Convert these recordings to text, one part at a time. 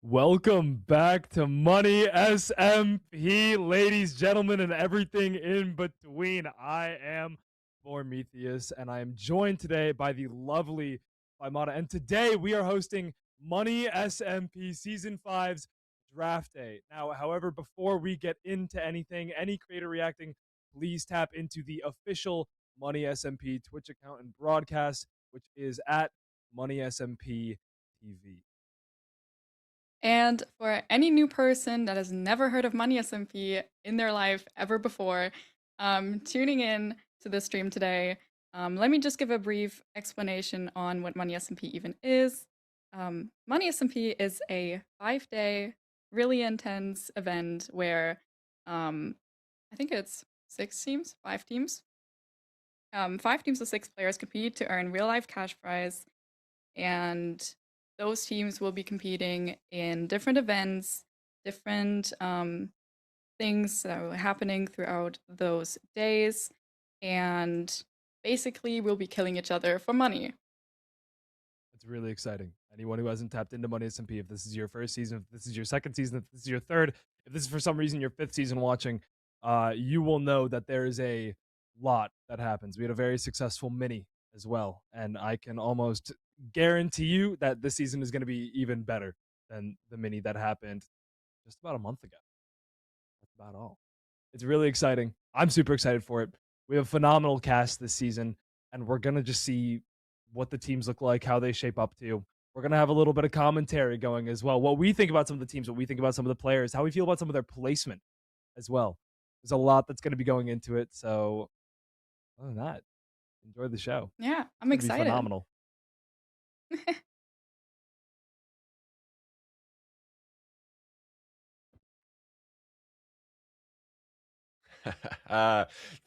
Welcome back to Money SMP, ladies, gentlemen, and everything in between. I am Prometheus, and I am joined today by the lovely Faimata. And today we are hosting Money SMP Season 5's Draft Day. Now, however, before we get into anything, any creator reacting, please tap into the official Money SMP Twitch account and broadcast, which is at Money SMP TV. And for any new person that has never heard of Money SMP in their life ever before, tuning in to this stream today, let me just give a brief explanation on what Money SMP even is. Money SMP is a 5-day, really intense event where I think it's 6 teams, 5 teams. 5 teams of 6 players compete to earn real life cash prize, and those teams will be competing in different events, different things that are happening throughout those days, and basically we'll be killing each other for money. It's really exciting. Anyone who hasn't tapped into Money SMP, if this is your first season, if this is your second season, if this is your third, if this is for some reason your fifth season watching, you will know that there is a lot that happens. We had a very successful mini as well, and I can almost guarantee you that this season is going to be even better than the mini that happened just about a month ago. That's about all. It's really exciting. I'm super excited for it. We have a phenomenal cast this season, and we're gonna just see what the teams look like, how they shape up to. We're gonna have a little bit of commentary going as well. What we think about some of the teams, what we think about some of the players, how we feel about some of their placement as well. There's a lot that's gonna be going into it. So other than that, enjoy the show. Yeah, It's I'm gonna be excited. phenomenal.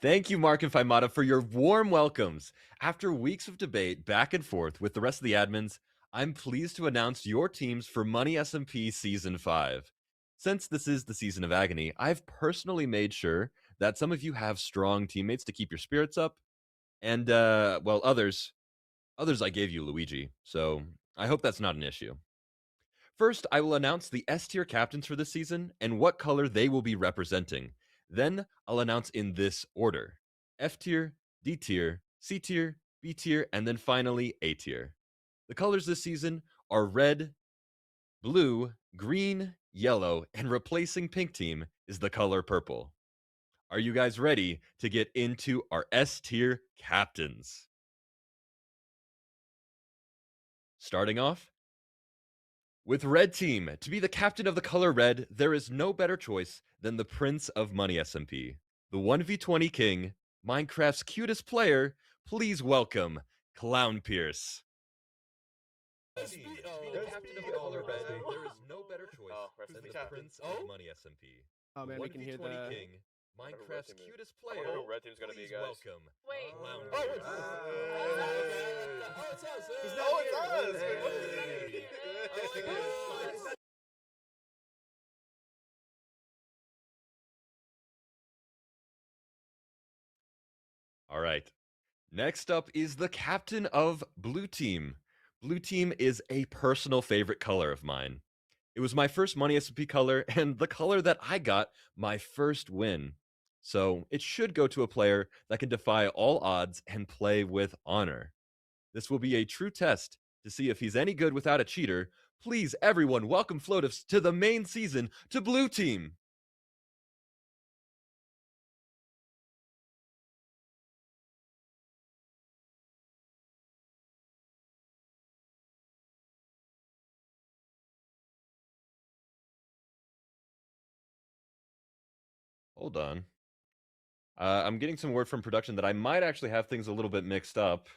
Thank you, Mark and Faimata, for your warm welcomes. After weeks of debate back and forth with the rest of the admins, I'm pleased to announce your teams for Money SMP Season 5. Since this is the Season of Agony, I've personally made sure that some of you have strong teammates to keep your spirits up, and, well, others I gave you Luigi, so I hope that's not an issue. First, I will announce the S tier captains for this season and what color they will be representing. Then, I'll announce in this order: F tier, D tier, C tier, B tier, and then finally A tier. The colors this season are red, blue, green, yellow, and replacing pink team is the color purple. Are you guys ready to get into our S tier captains? Starting off, with Red Team, to be the captain of the color red, there is no better choice than the Prince of Money SMP, the 1v20 king, Minecraft's cutest player. Please welcome Clown Pierce. To be the captain of the color red, there is no better choice than the Prince of Money SMP. Oh man, we can hear the. king, Minecraft's cutest player. I wonder who red team's gonna be, Please guys. welcome Wait. Clown Oh, Pierce. it's us! Oh, it's us! Hey. All right. Next up is the captain of Blue Team. Blue Team is a personal favorite color of mine. It was my first Money SMP color and the color that I got my first win. So it should go to a player that can defy all odds and play with honor. This will be a true test to see if he's any good without a cheater. Please, everyone, welcome Floatifs to the main season to Blue Team. Hold on. I'm getting some word from production that I might actually have things a little bit mixed up.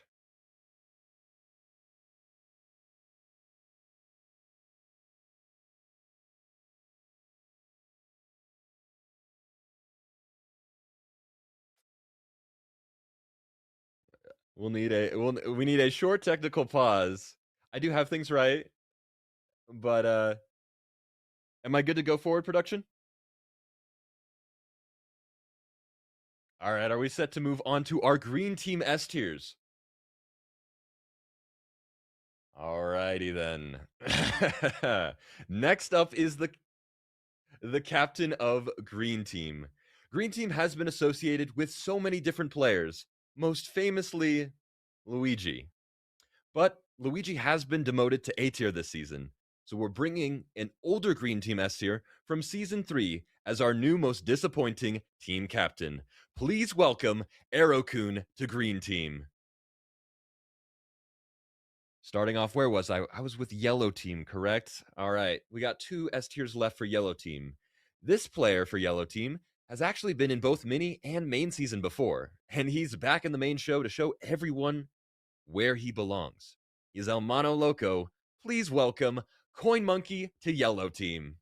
We need a short technical pause. I do have things right, but am I good to go forward, production? All right, are we set to move on to our green team S tiers? Alrighty then. Next up is the captain of Green Team. Green Team has been associated with so many different players, most famously Luigi. But Luigi has been demoted to A tier this season, so we're bringing an older Green Team S tier from Season 3 as our new most disappointing team captain. Please welcome Aero-kun to Green Team. Starting off, where was I? I was with Yellow Team, correct? All right, we got 2 S tiers left for Yellow Team. This player for Yellow Team has actually been in both mini and main season before, and he's back in the main show to show everyone where he belongs. He's El Mano Loco. Please welcome Coin Monkey to Yellow Team.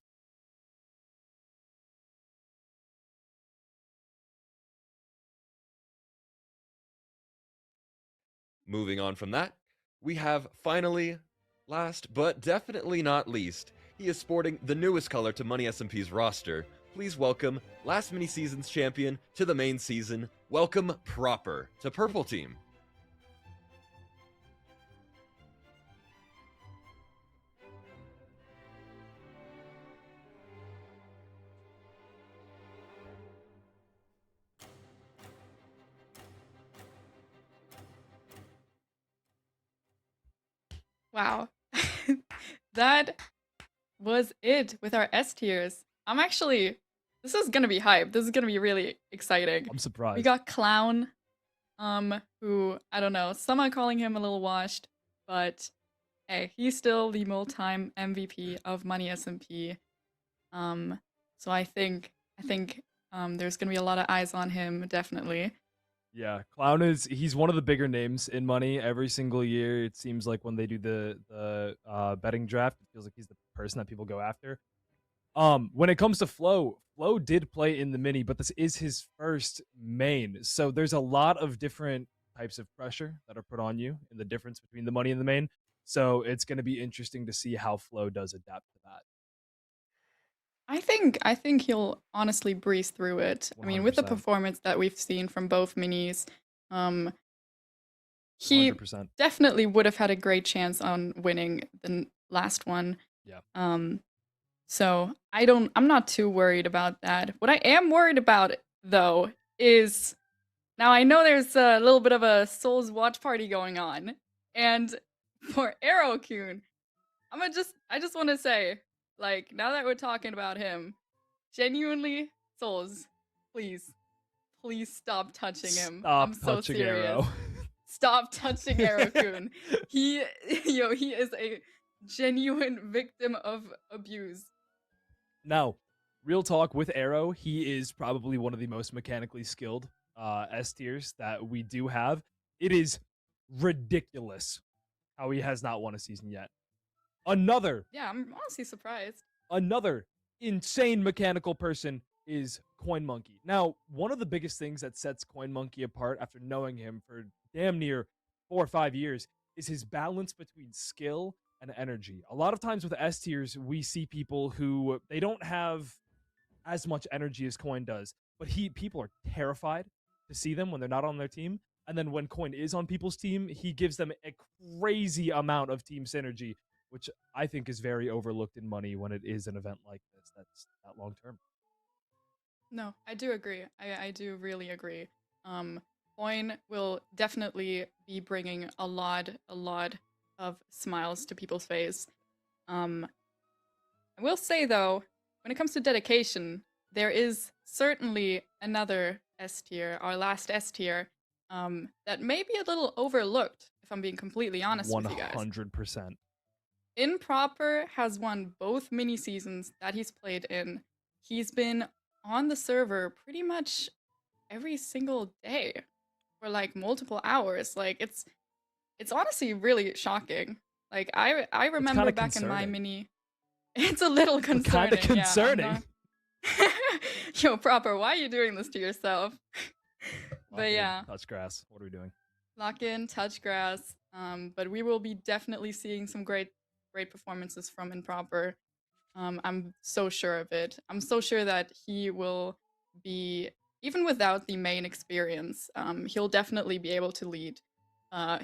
Moving on from that, we have finally, last but definitely not least, he is sporting the newest color to Money SMP's roster. Please welcome last mini season's champion to the main season. Welcome Proper to Purple Team. Wow. That was it with our S tiers. This is gonna be hype. This is gonna be really exciting. I'm surprised. We got Clown, who, I don't know, some are calling him a little washed, but hey, he's still the multi-time MVP of Money SMP. So I think there's gonna be a lot of eyes on him, definitely. Yeah, he's one of the bigger names in Money every single year. It seems like when they do the betting draft, it feels like he's the person that people go after. When it comes to Flo did play in the mini, but this is his first main. So there's a lot of different types of pressure that are put on you in the difference between the money and the main. So it's going to be interesting to see how Flo does adapt to that. I think he'll honestly breeze through it. I mean, with the 100%. performance that we've seen from both minis, he 100%. definitely would have had a great chance on winning the last one. Yeah. So I'm not too worried about that. What I am worried about, though, is now I know there's a little bit of a Souls watch party going on, and for Aero-kun, I just want to say, like, now that we're talking about him, genuinely, Souls, please stop touching him. Stop I'm so touching serious. Arrow. Stop touching Aero-kun. He is a genuine victim of abuse. Now, real talk with Arrow, he is probably one of the most mechanically skilled S tiers that we do have. It is ridiculous how he has not won a season yet. Yeah, I'm honestly surprised. Another insane mechanical person is Coin Monkey. Now, one of the biggest things that sets Coin Monkey apart after knowing him for damn near 4 or 5 years is his balance between skill and energy. A lot of times with S tiers, we see people who they don't have as much energy as Coin does, but people are terrified to see them when they're not on their team. And then when Coin is on people's team, he gives them a crazy amount of team synergy, which I think is very overlooked in Money when it is an event like this that's that long term. No, I do agree. I do really agree. Coin will definitely be bringing a lot of smiles to people's face. I will say though, when it comes to dedication, there is certainly another S tier, our last S tier, that may be a little overlooked, if I'm being completely honest with you guys. 100%. Improper has won both mini seasons that he's played in. He's been on the server pretty much every single day for like multiple hours. Like it's honestly really shocking. Like I remember back in my mini, it's a little concerning. Kind of concerning. Yeah, Yo, Proper, why are you doing this to yourself? But yeah, touch grass. What are we doing? Lock in, touch grass. But we will be definitely seeing some great performances from Improper. I'm so sure of it. I'm so sure that he will be, even without the main experience, he'll definitely be able to lead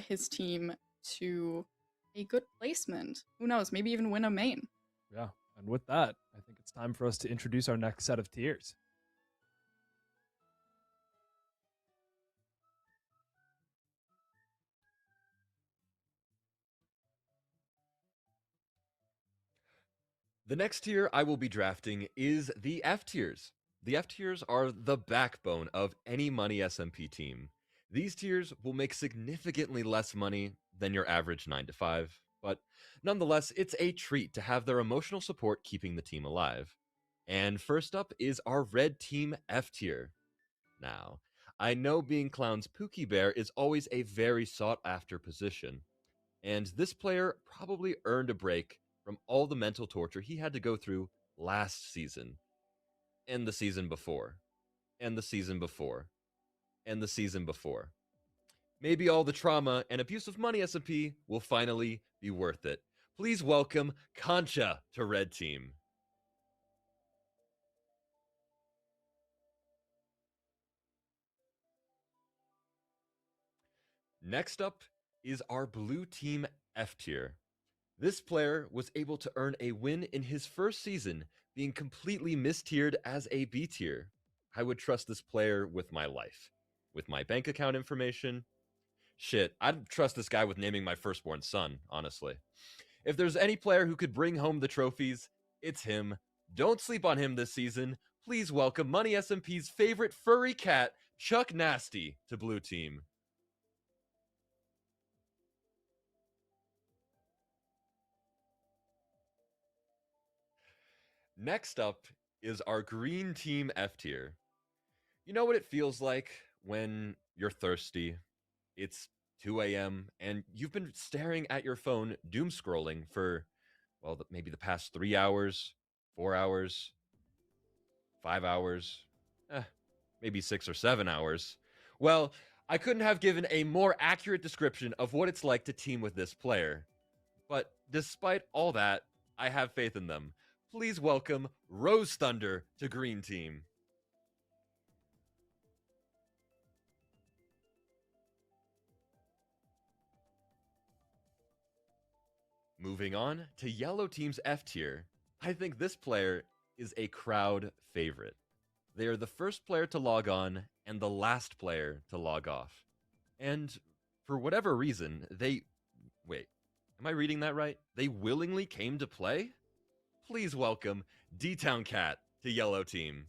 his team to a good placement. Who knows? Maybe even win a main. Yeah. And with that, I think it's time for us to introduce our next set of tiers. The next tier I will be drafting is the F tiers. The F tiers are the backbone of any Money SMP team. These tiers will make significantly less money than your average 9 to 5, but nonetheless, it's a treat to have their emotional support keeping the team alive. And first up is our Red Team F tier. Now, I know being Clown's Pookie Bear is always a very sought after position, and this player probably earned a break from all the mental torture he had to go through last season, and the season before, and the season before, and the season before. Maybe all the trauma and abuse of Money SMP will finally be worth it. Please welcome Concha to Red Team. Next up is our Blue Team F tier. This player was able to earn a win in his first season, being completely mistiered as a B tier. I would trust this player with my life, with my bank account information. Shit, I'd trust this guy with naming my firstborn son, honestly. If there's any player who could bring home the trophies, it's him. Don't sleep on him this season. Please welcome Money SMP's favorite furry cat, Chuck Nasty, to Blue Team. Next up is our Green Team F tier. You know what it feels like when you're thirsty? It's 2 a.m. and you've been staring at your phone, doom scrolling for, well, maybe the past 3 hours, 4 hours, 5 hours, maybe 6 or 7 hours. Well, I couldn't have given a more accurate description of what it's like to team with this player. But despite all that, I have faith in them. Please welcome Rose Thunder to Green Team. Moving on to Yellow Team's F tier, I think this player is a crowd favorite. They are the first player to log on and the last player to log off. And for whatever reason, wait, am I reading that right? They willingly came to play? Please welcome D-Town Cat to Yellow Team.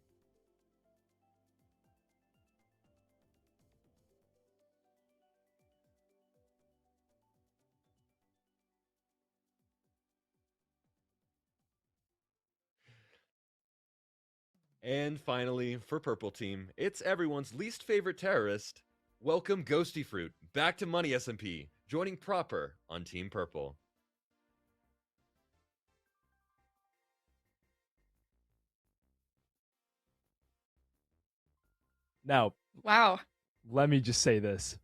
And finally, for Purple Team, it's everyone's least favorite terrorist. Welcome Ghosty Fruit back to Money SMP, joining Proper on Team Purple. Now, Wow. let me just say this.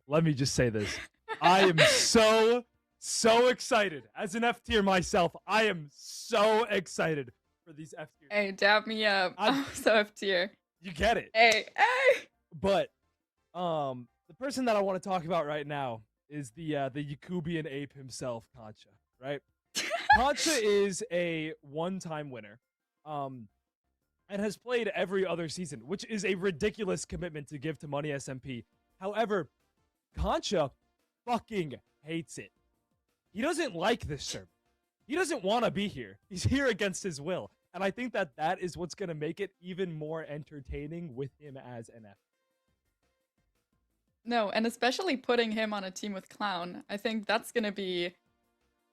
I am so excited. As an F tier myself, I am so excited for these F tiers. Hey, dab me up. I'm so F tier. You get it. Hey. But the person that I want to talk about right now is the Yakubian ape himself, Concha, right? Concha is a one-time winner. And has played every other season, which is a ridiculous commitment to give to Money SMP. However, Concha fucking hates it. He doesn't like this server. He doesn't want to be here. He's here against his will. And I think that that is what's going to make it even more entertaining with him as an F. No, and especially putting him on a team with Clown. I think that's gonna be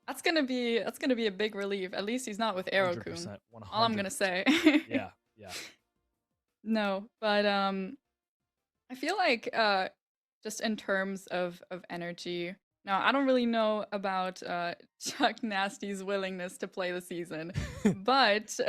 a big relief. At least he's not with Aero-kun. 100%, All I'm gonna say. Yeah. No, but I feel like just in terms of energy. Now, I don't really know about Chuck Nasty's willingness to play the season, but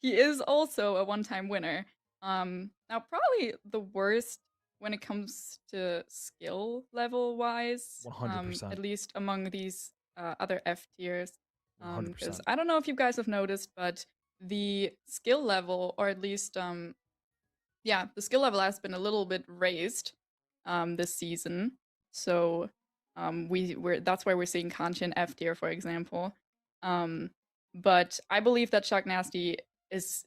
he is also a one-time winner. Now, probably the worst when it comes to skill level wise, 100%. at least among these other F tiers. 'Cause 100%. I don't know if you guys have noticed, but the skill level, or at least the skill level has been a little bit raised this season. So That's why we're seeing Concha in F tier, for example. But I believe that Chuck Nasty is,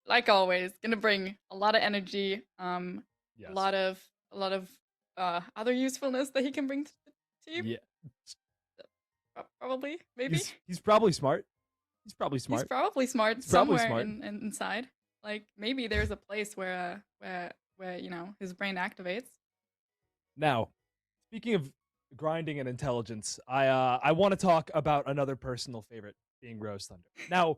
like always, gonna bring a lot of energy, Yes. a lot of other usefulness that he can bring to the team. Yeah. Probably, maybe. He's probably smart. He's probably smart. He's probably smart He's probably somewhere smart. inside. Like maybe there's a place where you know his brain activates. Now, speaking of grinding and intelligence, I want to talk about another personal favorite, being Rose Thunder. Now,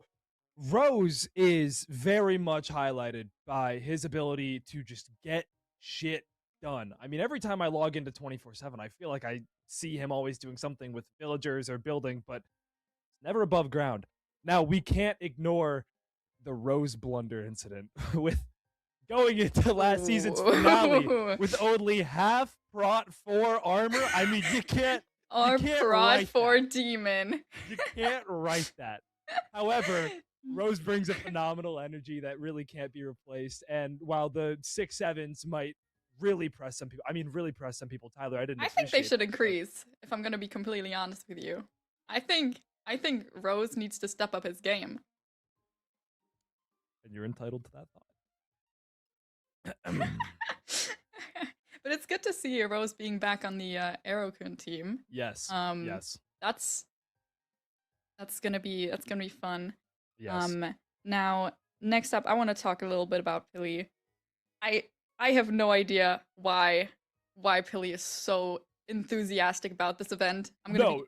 Rose is very much highlighted by his ability to just get shit done. I mean, every time I log into 24/7, I feel like I see him always doing something with villagers or building, but it's never above ground. Now, we can't ignore the Rose blunder incident with going into last season's finale with only half Prot 4 armor. I mean, you can't Prot 4 that. demon. You can't write that. However, Rose brings a phenomenal energy that really can't be replaced. And while the 6-7s might really press some people, Tyler, I think they should increase, if I'm gonna be completely honest with you. I think Rose needs to step up his game. And you're entitled to that thought. But it's good to see Rose being back on the Aerokun team. Yes. Yes. That's gonna be fun. Yes. Now, next up, I want to talk a little bit about Pili. I have no idea why Pili is so enthusiastic about this event. I'm gonna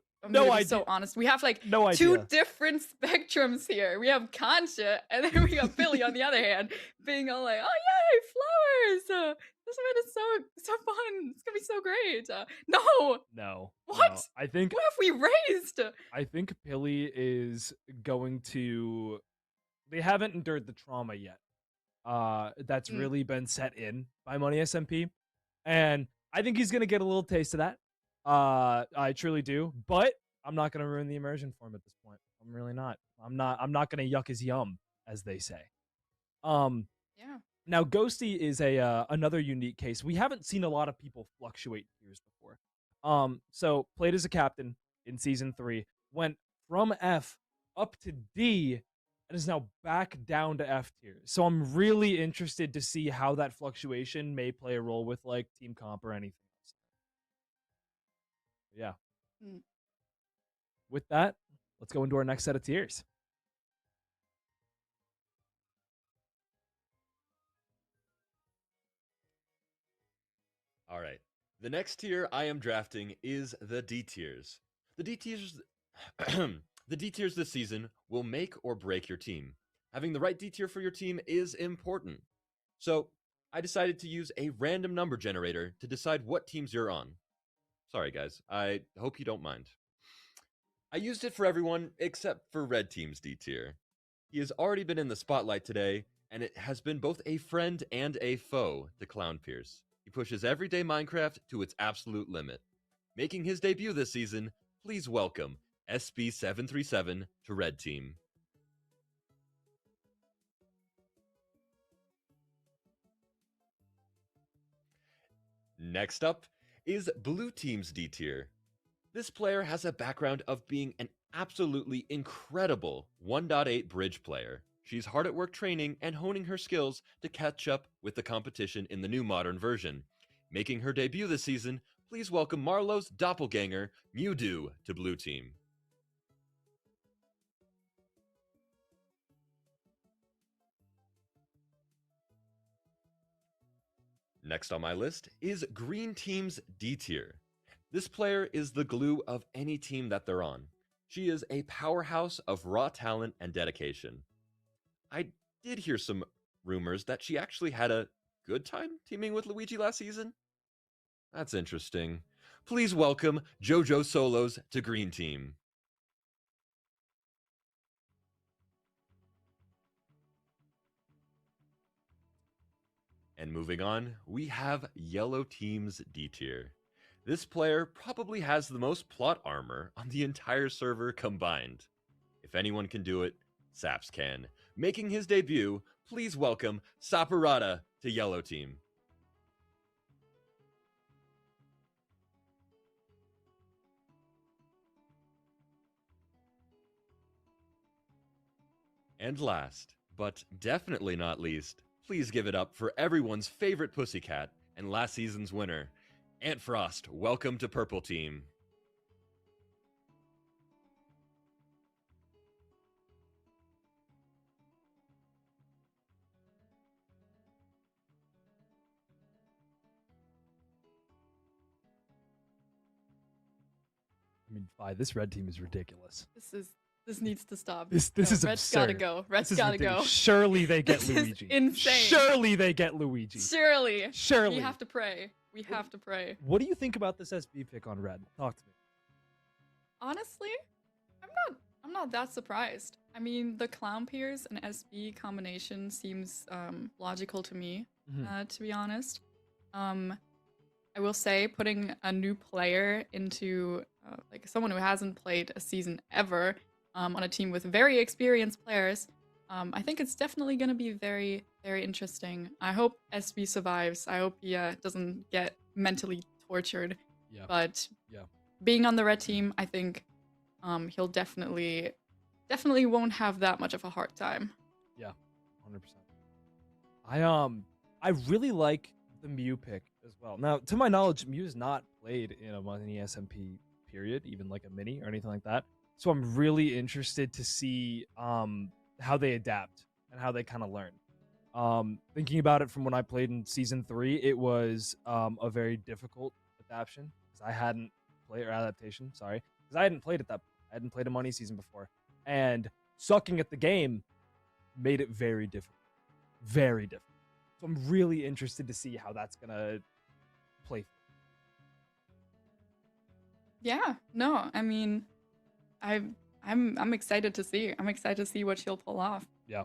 be so honest. We have like two different spectrums here. We have Concha, and then we have Pili on the other hand, being all like, "Oh yay, flowers! This event is so fun. It's gonna be so great." No. What? No. I think. What have we raised? I think Pili is going to. They haven't endured the trauma yet. That's really been set in by Money SMP, and I think he's gonna get a little taste of that. I truly do, but I'm not gonna ruin the immersion for him at this point. I'm really not. I'm not gonna yuck his yum, as they say. Yeah. Now, Ghosty is another unique case. We haven't seen a lot of people fluctuate tiers before. So played as a captain in season 3, went from F up to D, and is now back down to F tier. So I'm really interested to see how that fluctuation may play a role with like team comp or anything else. Yeah. With that, let's go into our next set of tiers. All right. The next tier I am drafting is the D tiers. The D tiers the D tiers this season will make or break your team. Having the right D tier for your team is important. So, I decided to use a random number generator to decide what teams you're on. Sorry guys, I hope you don't mind. I used it for everyone except for Red Team's D tier. He has already been in the spotlight today, and it has been both a friend and a foe to Clown Pierce. He pushes everyday Minecraft to its absolute limit. Making his debut this season, please welcome SB737 to Red Team. Next up is Blue Team's D tier. This player has a background of being an absolutely incredible 1.8 bridge player. She's hard at work training and honing her skills to catch up with the competition in the new modern version. Making her debut this season, please welcome Marlowe's doppelganger, Mewdew, to Blue Team. Next on my list is Green Team's D tier. This player is the glue of any team that they're on. She is a powerhouse of raw talent and dedication. I did hear some rumors that she actually had a good time teaming with Luigi last season. That's interesting. Please welcome JoJo Solos to Green Team. And moving on, we have Yellow Team's D tier. This player probably has the most plot armor on the entire server combined. If anyone can do it, Saps can. Making his debut, please welcome Saparata to Yellow Team. And last, but definitely not least, please give it up for everyone's favorite pussycat and last season's winner, Ant Frost. Welcome to Purple Team. I mean, this red team is ridiculous. This needs to stop. This No, is Red's absurd. gotta go. Red's This is gotta ridiculous. go. Surely they get This is Luigi. insane. Surely they get Luigi. Surely. Surely. We have to pray. We have to pray. What do you think about this SB pick on red? Talk to me. Honestly, I'm not that surprised. I mean, the Clown Piers and SB combination seems logical to me, to be honest. I will say putting a new player into like someone who hasn't played a season ever on a team with very experienced players, I think it's definitely going to be very, very interesting. I hope SB survives. I hope he doesn't get mentally tortured. Yeah. But yeah, being on the red team, I think he'll definitely won't have that much of a hard time. Yeah, 100%. I really like the Mew pick as well. Now, to my knowledge, Mew has not played in a Money SMP period, even like a mini or anything like that. So I'm really interested to see how they adapt and how they kind of learn. Thinking about it from when I played in season 3, it was a very difficult adaptation because I hadn't played, or adaptation, sorry, because I hadn't played at that. I hadn't played a money season before, and sucking at the game made it very difficult, very difficult. So I'm really interested to see how that's gonna play. Yeah, no, I mean, I'm excited to see. I'm excited to see what she'll pull off. Yeah.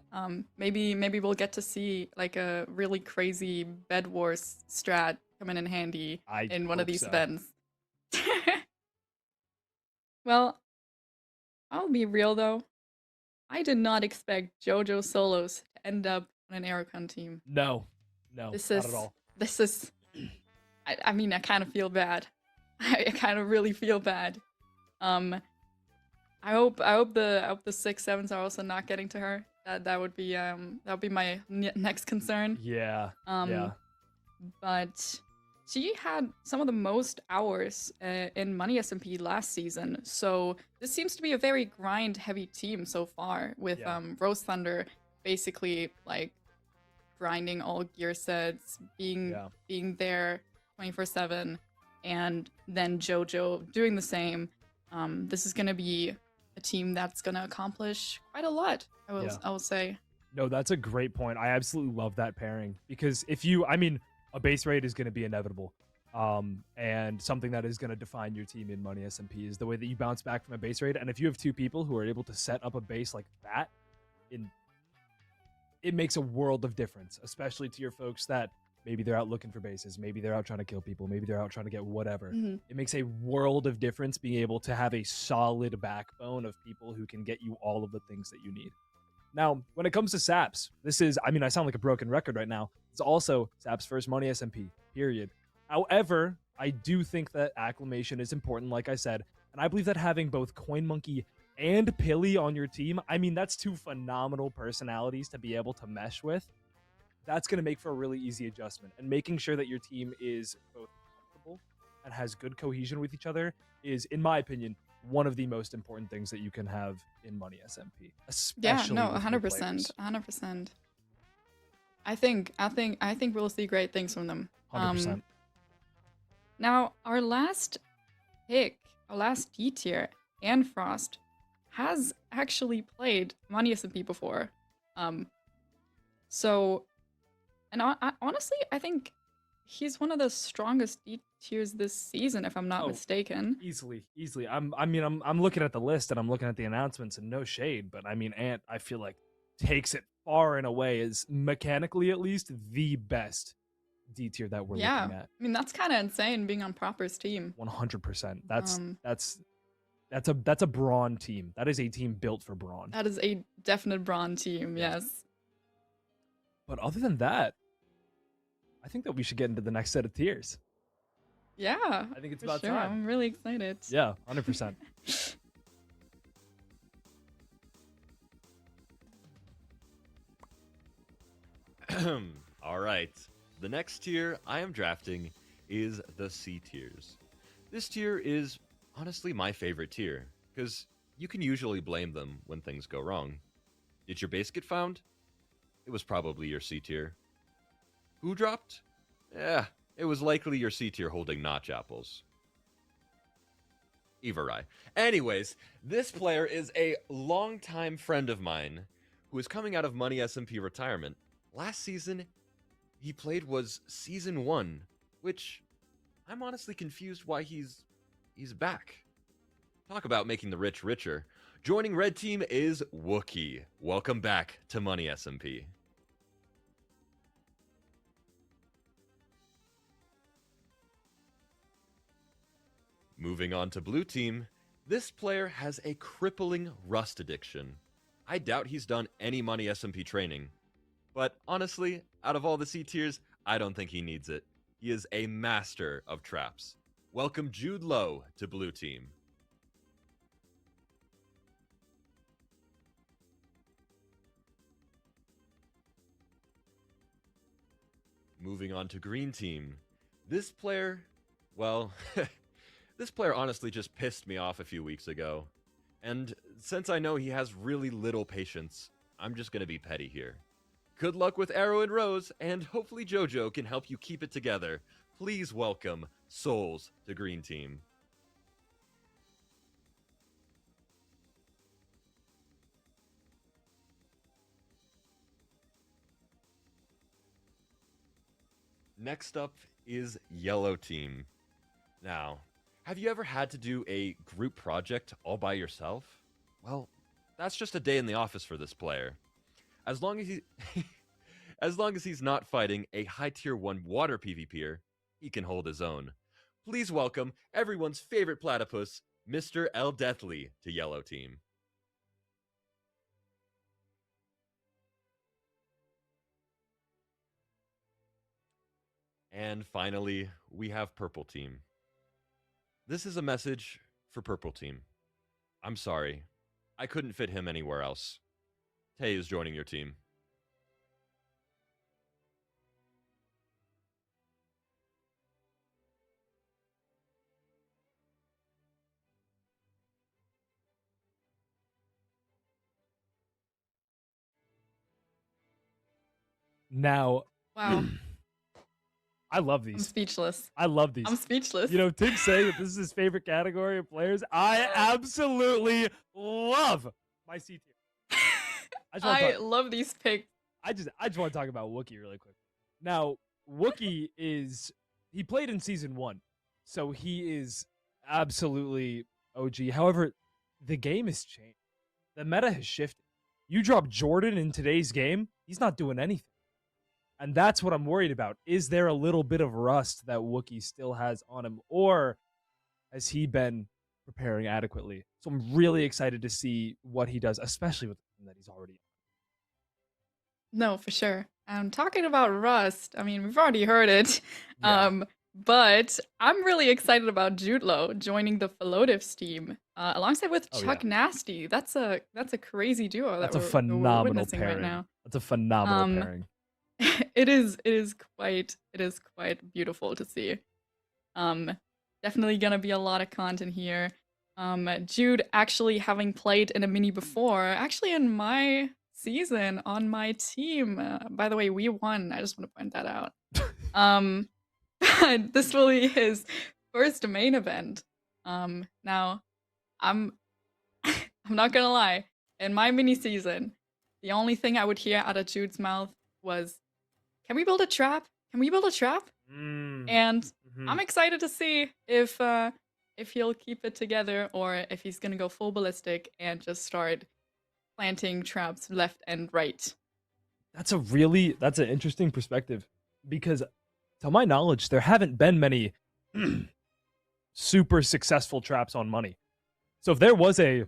Maybe we'll get to see like a really crazy Bed Wars strat coming in handy in one of these events. Well, I'll be real though. I did not expect JoJo Solos to end up on an Aerocon team. No, not at all. This is. I mean, I kind of feel bad. I kind of really feel bad. I hope the 6-7s are also not getting to her. That would be my next concern. Yeah. Yeah. But she had some of the most hours in Money SMP last season, so this seems to be a very grind-heavy team so far. With Rose Thunder basically like grinding all gear sets, being there 24/7, and then JoJo doing the same. This is gonna be a team that's gonna accomplish quite a lot. I will say. No, that's a great point. I absolutely love that pairing because a base raid is going to be inevitable, and something that is going to define your team in Money SMP is the way that you bounce back from a base raid. And if you have two people who are able to set up a base like that, it makes a world of difference, especially to your folks that maybe they're out looking for bases, maybe they're out trying to kill people, maybe they're out trying to get whatever. It makes a world of difference being able to have a solid backbone of people who can get you all of the things that you need. Now, when it comes to Saps, this is, I sound like a broken record right now. It's also Saps' first Money SMP, period. However, I do think that acclimation is important, like I said, and I believe that having both Coin Monkey and Pilly on your team, that's two phenomenal personalities to be able to mesh with. That's going to make for a really easy adjustment, and making sure that your team is both comfortable and has good cohesion with each other is, in my opinion, one of the most important things that you can have in Money SMP. Especially 100%, 100%. I think we'll see great things from them. 100%. Now, our last pick, our last D tier, Anne Frost, has actually played Money SMP before. So, and honestly, I think he's one of the strongest D tiers this season, if I'm not mistaken. Easily. I'm looking at the list and I'm looking at the announcements, and no shade, but Ant, I feel like takes it far and away, is mechanically at least the best D tier that we're looking at. That's kind of insane being on Proper's team. 100%. That's a Brawn team. That is a team built for Brawn. That is a definite Brawn team, yes. But other than that, I think that we should get into the next set of tiers. Yeah, I think it's about time. I'm really excited. Yeah, 100%. All right. The next tier I am drafting is the C tiers. This tier is honestly my favorite tier because you can usually blame them when things go wrong. Did your base get found? It was probably your C tier. Who dropped? Yeah, it was likely your C tier holding notch apples. Everai. Anyways, this player is a longtime friend of mine who is coming out of Money SMP retirement. Last season, he played was Season 1, which I'm honestly confused why he's back. Talk about making the rich richer. Joining Red Team is Wookie. Welcome back to Money SMP. Moving on to Blue Team, this player has a crippling rust addiction. I doubt he's done any Money SMP training. But honestly, out of all the C tiers, I don't think he needs it. He is a master of traps. Welcome Jude Lowe to Blue Team. Moving on to Green Team. This player, well, this player honestly just pissed me off a few weeks ago. And since I know he has really little patience, I'm just going to be petty here. Good luck with Arrow and Rose, and hopefully JoJo can help you keep it together. Please welcome Souls to Green Team. Next up is Yellow Team. Now, have you ever had to do a group project all by yourself? Well, that's just a day in the office for this player. As long as he as long as he's not fighting a high tier 1 water PvPer, he can hold his own. Please welcome everyone's favorite platypus, Mr. L. Deathly, to Yellow Team. And finally, we have Purple Team. This is a message for Purple Team. I'm sorry. I couldn't fit him anywhere else. Tay is joining your team. Now, Wow. I love I'm these. speechless. I love these. I'm speechless. You know, Tig's saying that this is his favorite category of players. I absolutely love my C tier. I love these picks. I just want to talk about Wookie really quick. Now, Wookie he played in Season 1, so he is absolutely OG. However, the game has changed. The meta has shifted. You drop Jordan in today's game, he's not doing anything. And that's what I'm worried about. Is there a little bit of rust that Wookie still has on him, or has he been preparing adequately? So I'm really excited to see what he does, especially with the team that he's already on. No, for sure. Talking about Rust, I mean, we've already heard it. Yeah. But I'm really excited about Jude Lowe joining the Philotifs team alongside with Oh, Chuck yeah. Nasty. That's a crazy duo That's that a we're phenomenal witnessing pairing. right now. That's a phenomenal pairing. It is quite beautiful to see. Definitely gonna be a lot of content here. Jude actually having played in a mini before, actually in my season on my team. By the way, we won. I just want to point that out. But this will be his first main event. Now, I'm I'm not gonna lie. In my mini season, the only thing I would hear out of Jude's mouth was, "Can we build a trap? Can we build a trap?" And I'm excited to see if he'll keep it together or if he's gonna go full ballistic and just start planting traps left and right. That's an interesting perspective, because to my knowledge, there haven't been many super successful traps on money. So if there was a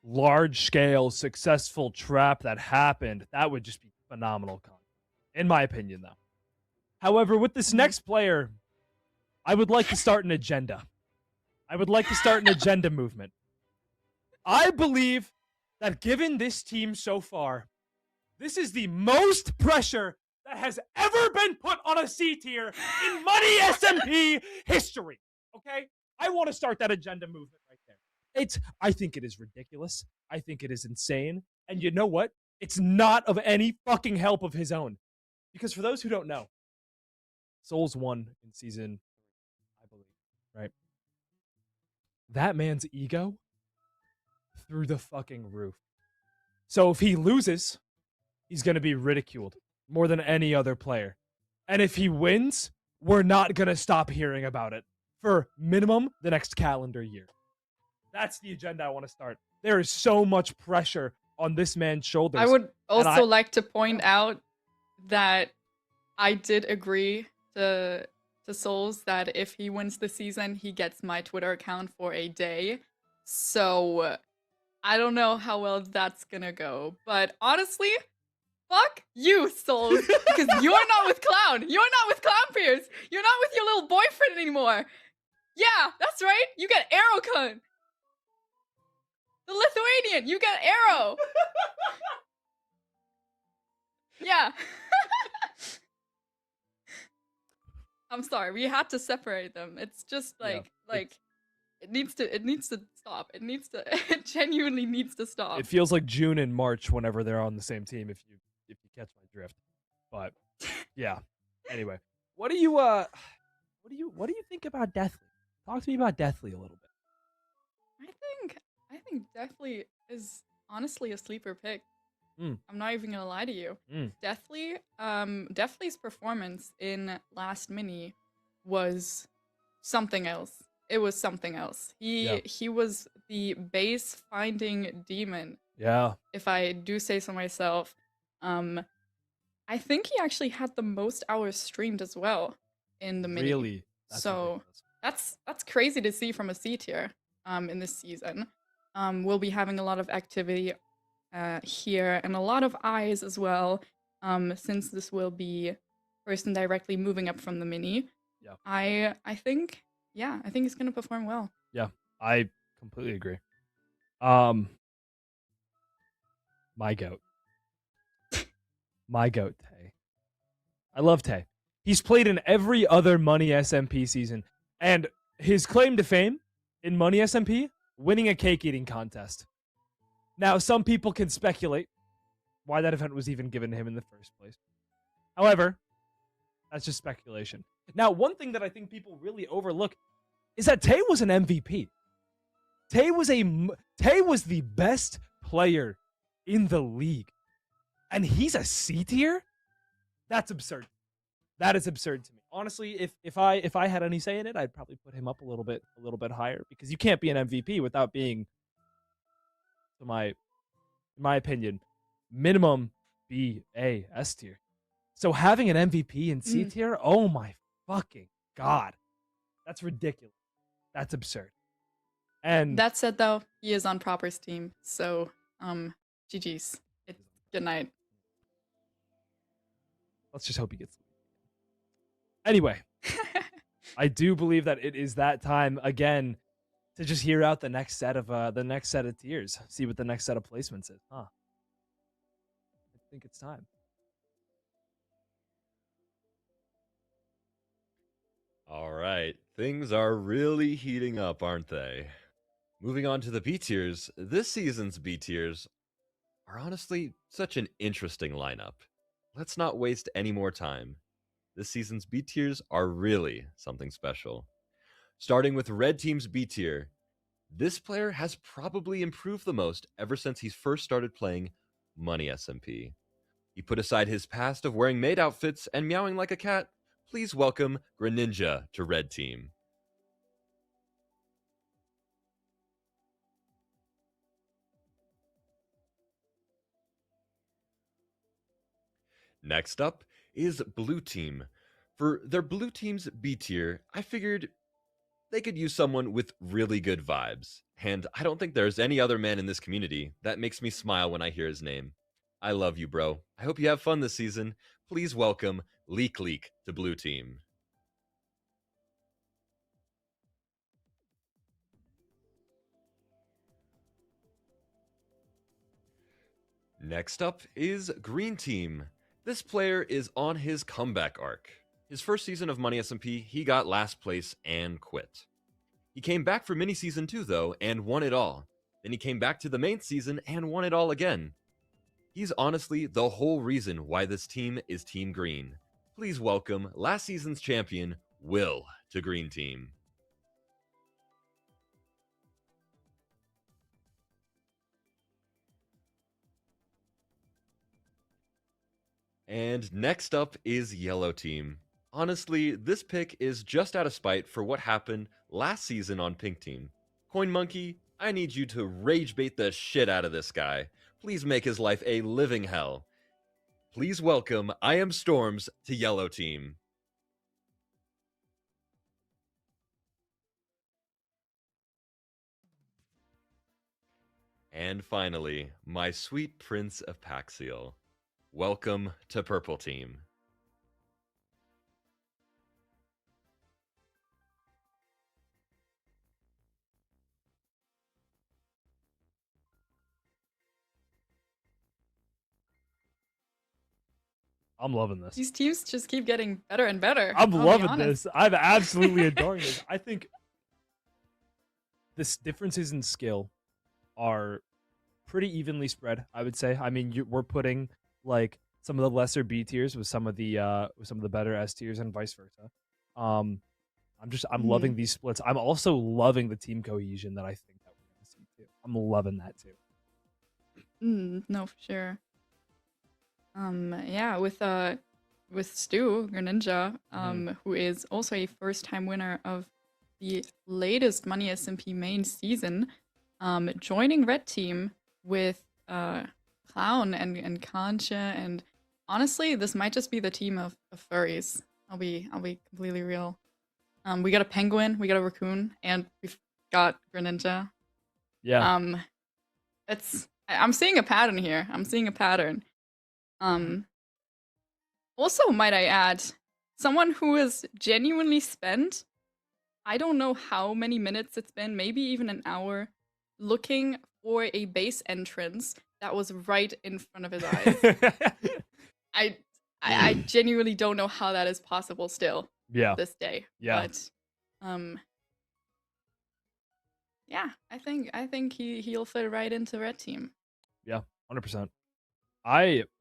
large scale successful trap that happened, that would just be phenomenal content, in my opinion, though. However, with this next player, I would like to start an agenda. I would like to start an agenda movement. I believe that given this team so far, this is the most pressure that has ever been put on a C tier in Money SMP history. Okay? I want to start that agenda movement right there. I think it is ridiculous. I think it is insane. And you know what? It's not of any fucking help of his own. Because for those who don't know, Souls won in season, I believe, right? That man's ego through the fucking roof. So if he loses, he's going to be ridiculed more than any other player. And if he wins, we're not going to stop hearing about it for minimum the next calendar year. That's the agenda I want to start. There is so much pressure on this man's shoulders. I would also like to point out that I did agree to Souls that if he wins the season, he gets my Twitter account for a day. So I don't know how well that's gonna go. But honestly, fuck you, Souls. Because you're not with Clown. You're not with Clown Pierce. You're not with your little boyfriend anymore. Yeah, that's right. You get Arrow Cunt. The Lithuanian. You get Arrow. Yeah. I'm sorry, we had to separate them. It's just like it needs to stop. It genuinely needs to stop. It feels like June and March whenever they're on the same team, if you catch my drift. But yeah. Anyway, what do you think about Deathly? Talk to me about Deathly a little bit. I think Deathly is honestly a sleeper pick. Mm. I'm not even gonna lie to you. Deathly's performance in last mini was something else. It was something else. He was the base finding demon. Yeah. If I do say so myself. I think he actually had the most hours streamed as well in the mini. Really? That's crazy to see from a C tier in this season. We'll be having a lot of activity here and a lot of eyes as well, since this will be person directly moving up from the mini. Yeah. I think he's gonna perform well. Yeah, I completely agree. My goat. My goat, Tay. I love Tay. He's played in every other Money SMP season, and his claim to fame in Money SMP, winning a cake eating contest. Now, some people can speculate why that event was even given to him in the first place. However, that's just speculation. Now, one thing that I think people really overlook is that Tay was an MVP. Tay was the best player in the league, and he's a C tier. That's absurd. That is absurd to me. Honestly, if I had any say in it, I'd probably put him up a little bit higher, because you can't be an MVP without being, in my opinion, minimum B, A, S tier. So having an MVP in C tier, oh my fucking god, that's ridiculous. That's absurd. And that said, though, he is on Proper's team, so GG's. Good night. Let's just hope he gets. Anyway, I do believe that it is that time again to just hear out the next set of tiers. See what the next set of placements is. I think it's time. All right, things are really heating up, aren't they? Moving on to the B tiers, this season's B tiers are honestly such an interesting lineup. Let's not waste any more time. This season's B tiers are really something special. Starting with Red Team's B tier, this player has probably improved the most ever since he first started playing Money SMP. He put aside his past of wearing maid outfits and meowing like a cat. Please welcome Greninja to Red Team. Next up is Blue Team. For their Blue Team's B tier, I figured they could use someone with really good vibes. And I don't think there's any other man in this community that makes me smile when I hear his name. I love you, bro. I hope you have fun this season. Please welcome Leek Leek to Blue Team. Next up is Green Team. This player is on his comeback arc. His first season of Money SMP, he got last place and quit. He came back for mini season 2 though and won it all. Then he came back to the main season and won it all again. He's honestly the whole reason why this team is Team Green. Please welcome last season's champion, Will, to Green Team. And next up is Yellow Team. Honestly, this pick is just out of spite for what happened last season on Pink Team. Coin Monkey, I need you to rage bait the shit out of this guy. Please make his life a living hell. Please welcome I Am Storms to Yellow Team. And finally, my sweet Prince of Paxiel. Welcome to Purple Team. I'm loving this. These teams just keep getting better and better. I'm I'll be loving honest. this. I'm absolutely adoring this. I think this differences in skill are pretty evenly spread, I would say. I mean, we're putting like some of the lesser B tiers with some of the better S tiers and vice versa. I'm loving these splits. I'm also loving the team cohesion that I think that we're gonna see too. I'm loving that too. No, for sure. Yeah, with Stu Greninja, who is also a first-time winner of the latest Money SMP main season, joining Red Team with Clown and Concha, and honestly, this might just be the team of furries. I'll be completely real. We got a penguin, we got a raccoon, and we've got Greninja. Yeah. I'm seeing a pattern here. I'm seeing a pattern. Also, might I add, someone who has genuinely spent, I don't know how many minutes it's been, maybe even an hour, looking for a base entrance that was right in front of his eyes. I genuinely don't know how that is possible still. Yeah. This day. Yeah. But yeah, I think he'll fit right into Red Team. Yeah, 100%.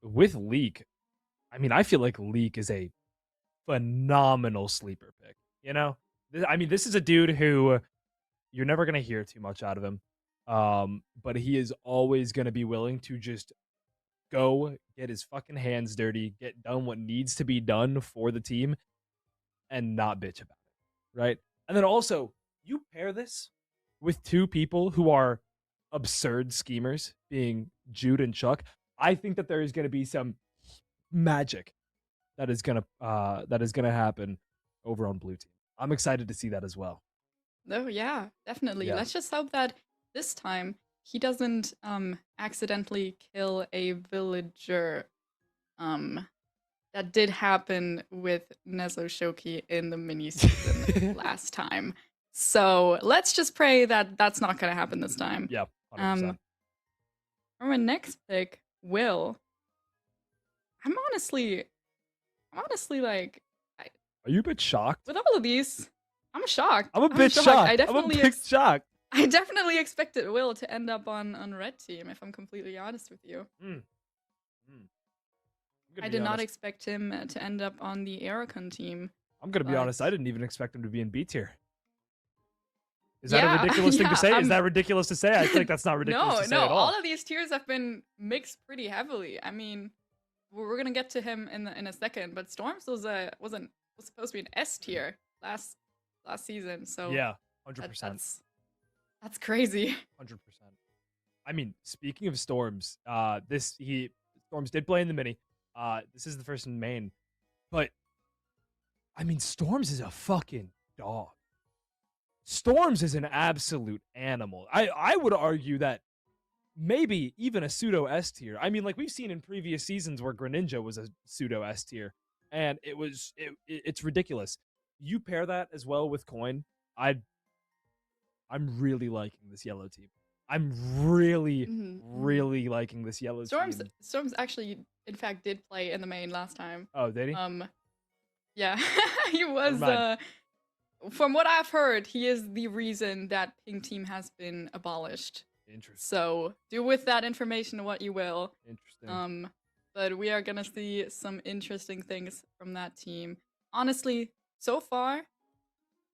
With Leek, I mean, I feel like Leek is a phenomenal sleeper pick. You know, I mean, this is a dude who you're never gonna hear too much out of him, but he is always gonna be willing to just go get his fucking hands dirty, get done what needs to be done for the team, and not bitch about it, right? And then also, you pair this with two people who are absurd schemers, being Jude and Chuck. I think that there is going to be some magic that is going to happen over on Blue Team. I'm excited to see that as well. Oh yeah, definitely. Yeah. Let's just hope that this time he doesn't accidentally kill a villager. That did happen with Nezo Shoki in the mini season last time. So let's just pray that that's not going to happen this time. Yeah, 100%. For my next pick, Will. I'm honestly like, Are you a bit shocked? with all of these, I'm shocked. I'm a bit shocked. I'm a bit shocked. I definitely expected Will to end up on Red Team, if I'm completely honest with you. I did not expect him to end up on the Aerocon team. I'm gonna be honest. I didn't even expect him to be in B tier. Is that Yeah, a ridiculous thing to say? Is yeah, that ridiculous to say? I think that's not ridiculous to say No, at all. all of these tiers have been mixed pretty heavily. I mean, we're gonna get to him in a second, but Storms was supposed to be an S tier last season. So Yeah, 100%. That's crazy. 100%. I mean, speaking of Storms, Storms did play in the mini. This is the first in main, but I mean, Storms is a fucking dog. Storms is an absolute animal. I would argue that maybe even a pseudo S tier. I mean, like we've seen in previous seasons where Greninja was a pseudo S tier, and it's ridiculous. You pair that as well with Coin, I'm really liking this Yellow Team. I'm really, Mhm, mhm. really liking this yellow Storms team. Storms actually, in fact, did play in the main last time. Oh, did he? Yeah, he Never was. mind. From what I've heard, he is the reason that Pink Team has been abolished. Interesting. So do with that information what you will. Interesting. But we are gonna see some interesting things from that team. Honestly, so far,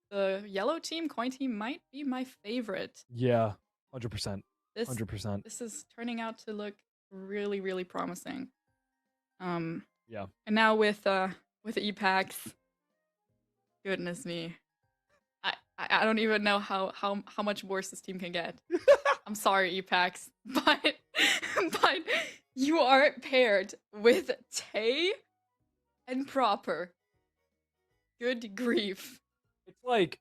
the yellow team, coin team, might be my favorite. Yeah, 100%. This 100%. this is turning out to look really, really promising. Yeah. And now with EPAX, goodness me, I don't even know how much worse this team can get. I'm sorry, EPAX, but you are paired with Tay and Proper. Good grief. It's like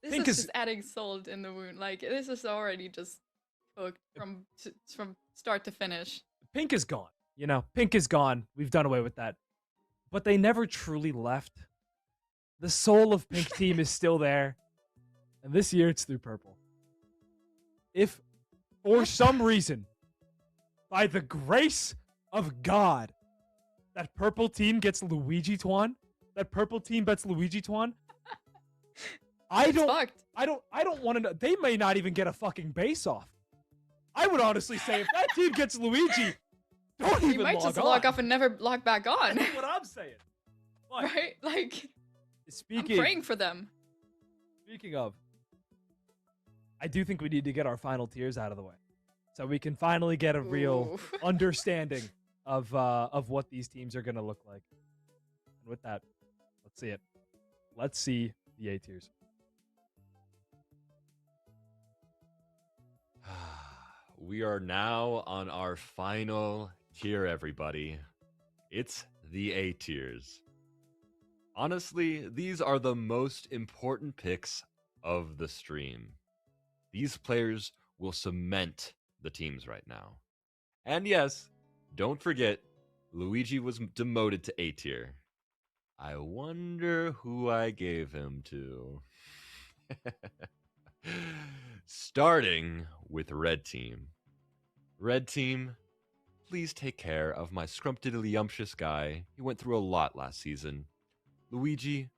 This Pink is is- just adding salt in the wound. Like, this is already just cooked from start to finish. Pink is gone. You know, Pink is gone. We've done away with that. But they never truly left. The soul of Pink Team is still there. And this year it's through Purple. If for some reason, by the grace of God, that Purple Team gets Luigi Tuan, that Purple Team bets Luigi Tuan, I don't want to know. They may not even get a fucking base off. I would honestly say if that team gets Luigi, don't even You might log just on. log off and never log back on. That's what I'm saying. But right? Like, I'm praying for them. Speaking of, I do think we need to get our final tiers out of the way, so we can finally get a real understanding of what these teams are gonna look like. And with that, let's see it. Let's see the A tiers. We are now on our final tier, everybody. It's the A tiers. Honestly, these are the most important picks of the stream. These players will cement the teams right now. And yes, don't forget, Luigi was demoted to A tier. I wonder who I gave him to. Starting with Red Team. Red Team, please take care of my scrumptiddlyumptious guy. He went through a lot last season. Luigi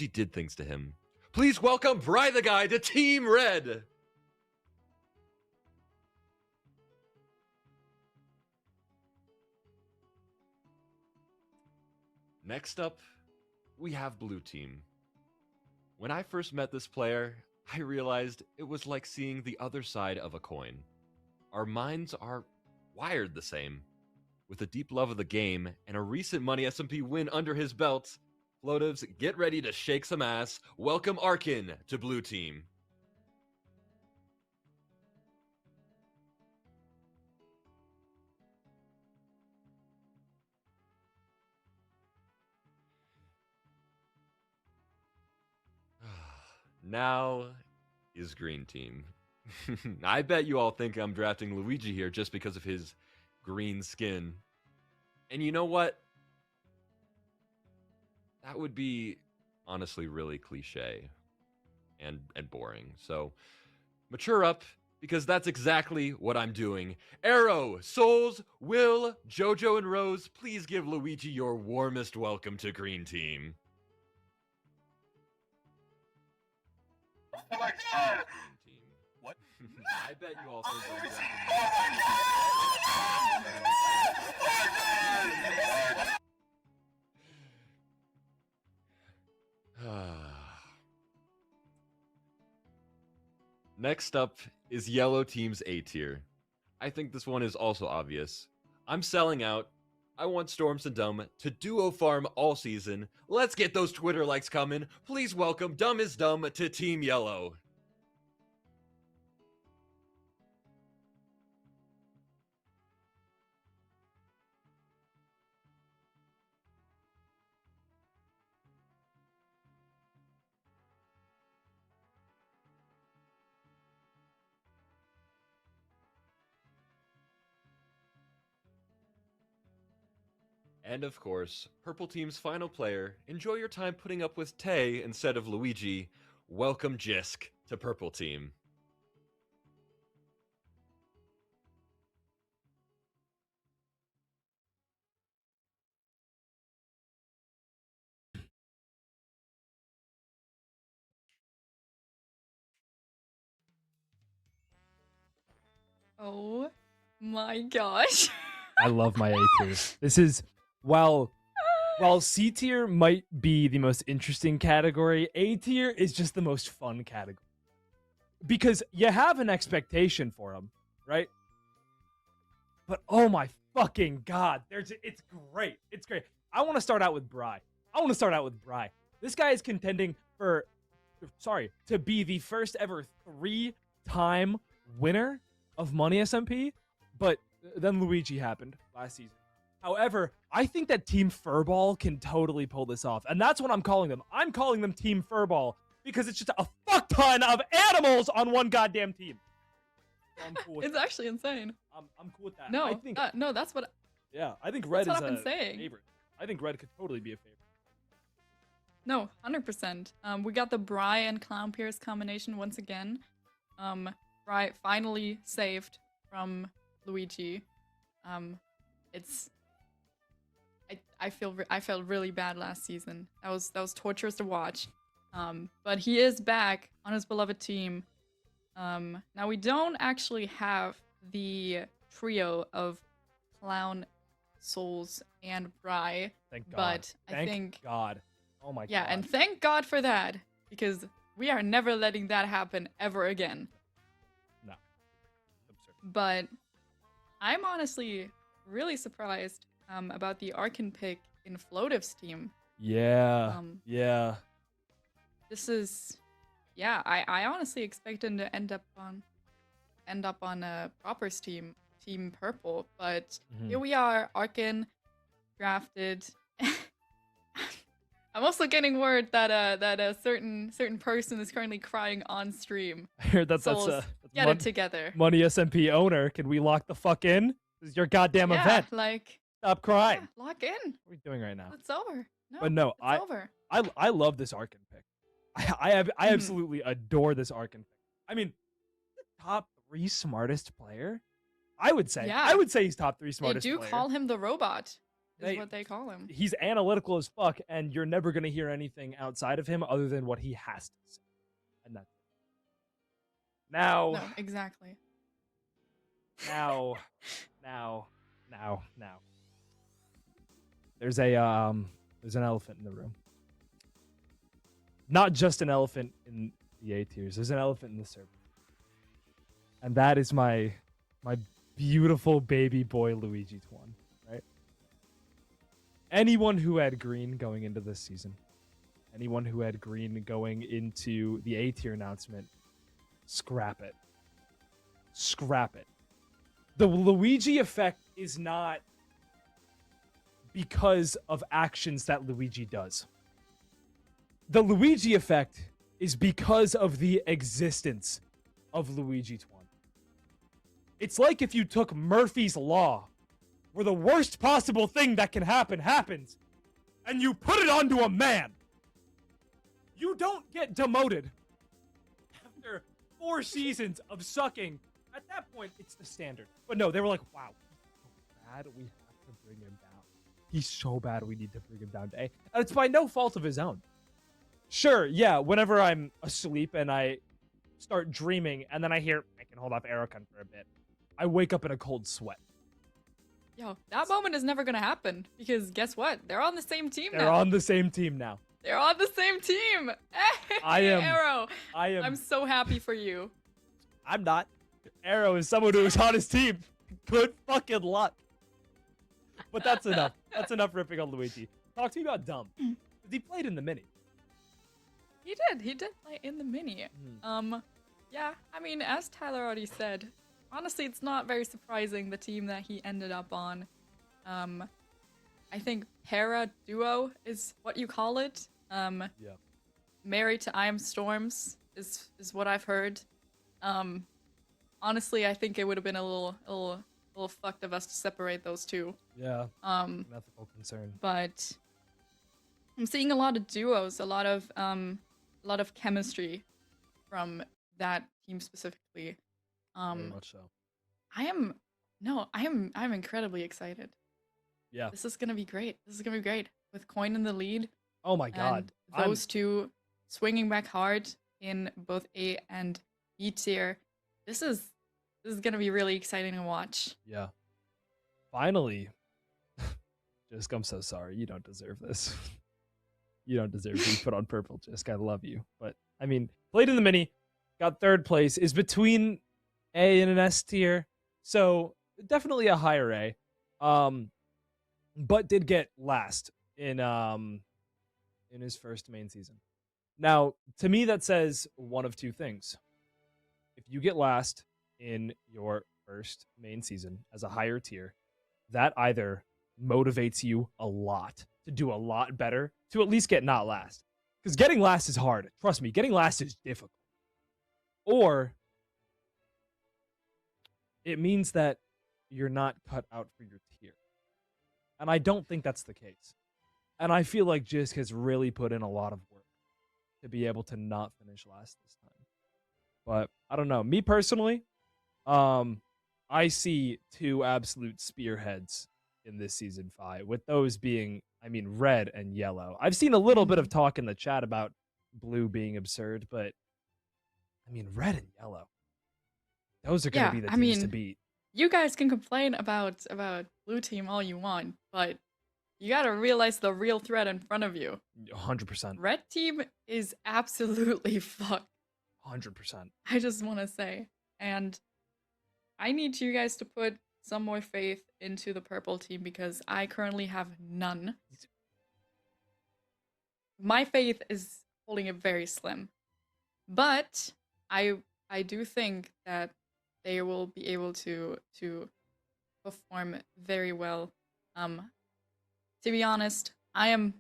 did things to him. Please welcome Bry the Guy to Team Red! Next up, we have Blue Team. When I first met this player, I realized it was like seeing the other side of a coin. Our minds are wired the same. With a deep love of the game and a recent Money SMP win under his belt, Floatives, get ready to shake some ass. Welcome Arkin to Blue Team. Now is Green Team. I bet you all think I'm drafting Luigi here just because of his green skin. And you know what? That would be honestly really cliche and boring. So mature up, because that's exactly what I'm doing. Arrow, Souls, Will, Jojo, and Rose, please give Luigi your warmest welcome to Green Team. Oh my god! Green Team. What? I bet you all think I'm drafting Next up is Yellow Team's A tier. I think this one is also obvious. I'm selling out. I want Storms and Dumb to duo farm all season. Let's get those Twitter likes coming. Please welcome Dumb is Dumb to Team Yellow. And of course, Purple Team's final player, enjoy your time putting up with Tay instead of Luigi. Welcome Jisk to Purple Team. Oh my gosh. I love my A tier. This is while C tier might be the most interesting category, A tier is just the most fun category. Because you have an expectation for him, right? But oh my fucking god, it's great. It's great. I want to start out with Bry. This guy is contending to be the first ever 3-time winner of Money SMP, but then Luigi happened last season. However, I think that Team Furball can totally pull this off, and that's what I'm calling them. I'm calling them Team Furball because it's just a fuck ton of animals on one goddamn team. So I'm cool with It's that. actually insane. I'm cool with that. No, I think, no, that's what. yeah, I think Red That's is what I've been a saying. favorite. I think Red could totally be a favorite. No, 100%. We got the Bry and Clown Pierce combination once again. Bry finally saved from Luigi. I felt really bad last season. That was torturous to watch. But he is back on his beloved team. Now we don't actually have the trio of Clown, Souls, and Bry. Thank God. But I Thank think God. Oh my God. yeah, and thank God for that, because we are never letting that happen ever again. No. Absurd. But I'm honestly really surprised about the Arkin pick in Floativ's team. Yeah. Yeah. This is, yeah, I honestly expect him to end up on Proper's team, Team Purple. But here we are, Arkin drafted. I'm also getting word that a certain person is currently crying on stream. I heard that's Souls, get it together. Money SMP owner. Can we lock the fuck in? This is your goddamn Yeah, event. like Stop crying. yeah, lock in. What are we doing right now? It's over. No, But no, it's over. I love this Arkin pick. I absolutely adore this Arkin pick. I mean, the top 3 smartest player. I would say. Yeah. I would say he's top 3 They smartest do player. call him the robot. Is They- what they call him. He's analytical as fuck, and you're never gonna hear anything outside of him other than what he has to say. And that's it. Now, No, exactly. now. There's an elephant in the room. Not just an elephant in the A tiers. There's an elephant in the server. And that is my beautiful baby boy Luigi Twan, right? Anyone who had green going into this season, anyone who had green going into the A tier announcement, scrap it. Scrap it. The Luigi effect is not because of actions that Luigi does. The Luigi effect is because of the existence of Luigi Twan. It's like if you took Murphy's Law, where the worst possible thing that can happen happens, and you put it onto a man. You don't get demoted after 4 seasons of sucking. At that point, it's the standard. But no, they were like, wow, he's so bad, we have to bring him down. He's so bad, we need to bring him down to A. And it's by no fault of his own. Sure, yeah, whenever I'm asleep and I start dreaming, and then I hear, I can hold off Aerocon for a bit, I wake up in a cold sweat. Yo, that moment is never gonna happen, because guess what? They're on the same team They're now. on the same team now. They're on the same team. I am- Arrow. I am... I'm so happy for you. I'm not. Arrow is someone who is on his team. Good fucking luck. But that's enough. That's enough ripping on Luigi. Talk to me about Dumb. He played in the mini. He did play in the mini. Yeah, I mean, as Tyler already said, honestly, it's not very surprising the team that he ended up on. I think Para Duo is what you call it. Yeah. Married to I Am Storms is what I've heard. Honestly, I think it would have been a little fucked of us to separate those two. Yeah. An ethical concern. But I'm seeing a lot of duos, a lot of chemistry from that team specifically. Very much so. I'm incredibly excited. Yeah. This is gonna be great. With Coin in the lead. Oh my god. And those two swinging back hard in both A and B tier. This is This is gonna be really exciting to watch. Yeah. Finally. Jisk, I'm so sorry. You don't deserve this. You don't deserve to be put on purple, Jisk. I love you. But, I mean, played in the mini, got third place, is between A and an S tier. So, definitely a higher A. But did get last in his first main season. Now, to me, that says one of two things. If you get last in your first main season as a higher tier, that either motivates you a lot to do a lot better, to at least get not last. Because getting last is hard. Trust me, getting last is difficult. Or it means that you're not cut out for your tier. And I don't think that's the case. And I feel like Jisk has really put in a lot of work to be able to not finish last this time. But I don't know. Me personally, I see two absolute spearheads in this season 5, with those being, I mean, red and yellow. I've seen a little bit of talk in the chat about blue being absurd, but I mean, red and yellow. Those are going to be the teams to beat. You guys can complain about blue team all you want, but you gotta realize the real threat in front of you. 100%. Red team is absolutely fucked. 100%. I just want to say. And I need you guys to put some more faith into the purple team because I currently have none. My faith is holding it very slim. But I do think that they will be able to perform very well. To be honest, I'm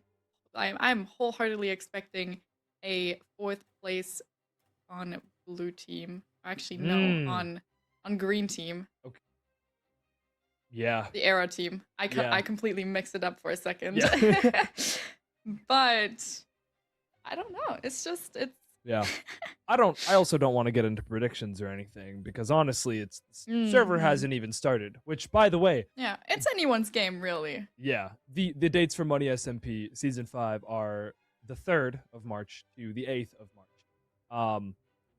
wholeheartedly expecting a 4th place on blue team. Actually, no, on green team. Okay. Yeah. The Era team. I completely mixed it up for a second. Yeah. But I don't know. It's yeah. I also don't want to get into predictions or anything because honestly, server hasn't even started, which by the way, yeah, it's anyone's game really. Yeah. The dates for Money SMP season 5 are the 3rd of March to the 8th of March.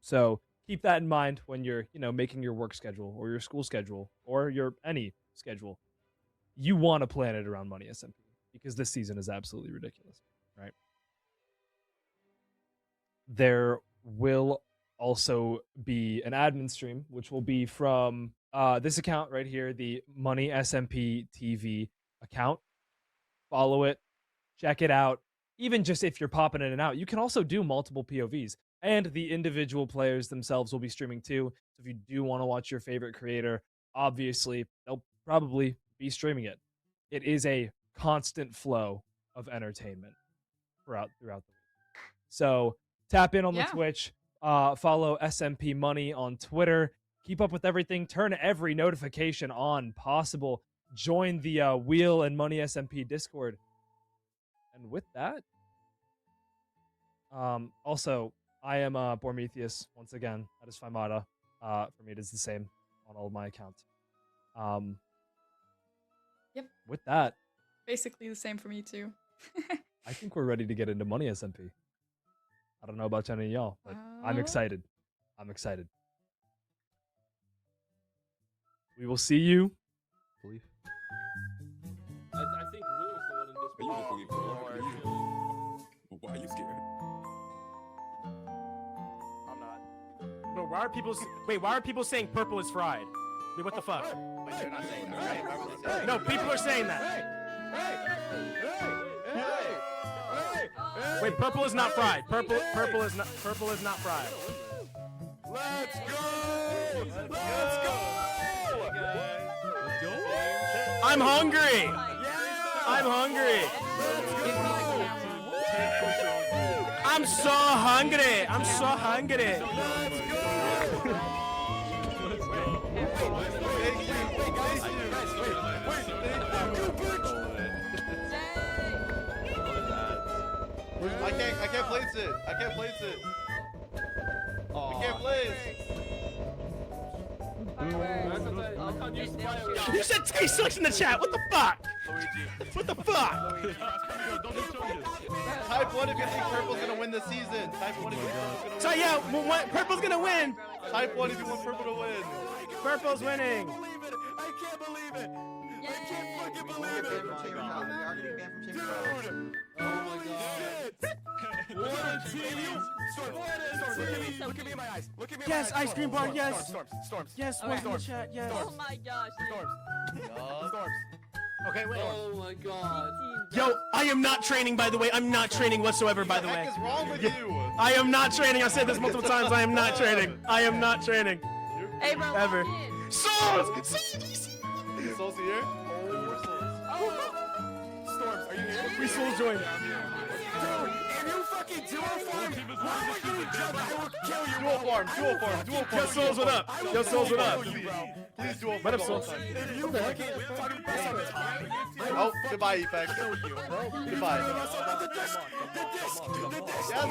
So keep that in mind when you're, making your work schedule or your school schedule or your any schedule. You want to plan it around Money SMP because this season is absolutely ridiculous, right? There will also be an admin stream, which will be from this account right here, the Money SMP TV account. Follow it, check it out. Even just if you're popping in and out, you can also do multiple POVs. And the individual players themselves will be streaming too. So if you do want to watch your favorite creator, obviously they'll probably be streaming it. It is a constant flow of entertainment throughout the week. So tap in on the Twitch, follow SMP Money on Twitter, keep up with everything, turn every notification on possible, join the Wheel and Money SMP Discord. And with that, also, I am Bormetheus, once again, that is Fimata. For me, it is the same on all of my accounts. Yep. With that. Basically the same for me too. I think we're ready to get into Money SMP. I don't know about any of y'all, but I'm excited. I'm excited. We will see you. Believe. I think Will's the one in this. Why are you scared? I'm not. No, why are people saying purple is fried? Wait, what the fuck? Wait, they're not saying that. No, people are saying that. Wait, purple is not fried. Purple is not fried. Let's go! Let's go! I'm hungry. I'm hungry. I'm so hungry. I'm so hungry. I can't place it. I can't place it. I can't place. You said T sucks in the chat. What the fuck? What the fuck? Type 1 if you think purple's gonna win this season. Type 1 if you think purple's gonna win. So yeah, purple's gonna win. Type 1 if you want purple to win. Purple's winning. I can't believe it. I can't fucking We're believe gonna it. get banned from Chamber Shop. We are gonna get banned from Chamber Shop. Dude. Oh my Shit. What a team. Storms, look at me in my eyes. Look at me in my eyes. Yes, ice cream bar, yes. Storms. Yes, Okay. one's in the chat. Yes. Oh my gosh. Storms. God. Storms. Okay, wait. Oh my god. Yo, I am not training, by the way. I'm not training whatsoever, by the What the way. heck is wrong with you? I am not training. I've said this multiple times. I am not training. I am not training. Hey, bro. Ever. walk in. Souls! Is Souls here? Storms, are you here? We souls joined. Dude, if you fucking duo farm, why would you jump? I will kill you. Dual farm. Yo, souls, what up? Yo, souls, what up? Please dual What farm. up, Souls? If you fucking fucking press on the time, Oh, goodbye, Efex. Goodbye. Yes,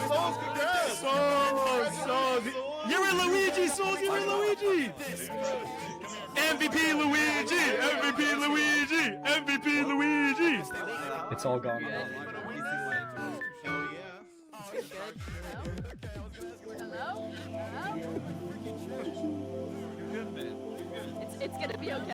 Souls, congrats! Souls. You're in Luigi, Souls. You're in Luigi. MVP Luigi. MVP Luigi. MVP Luigi. It's all gone. Good. Oh, yeah. Hello? Hello? It's gonna be okay.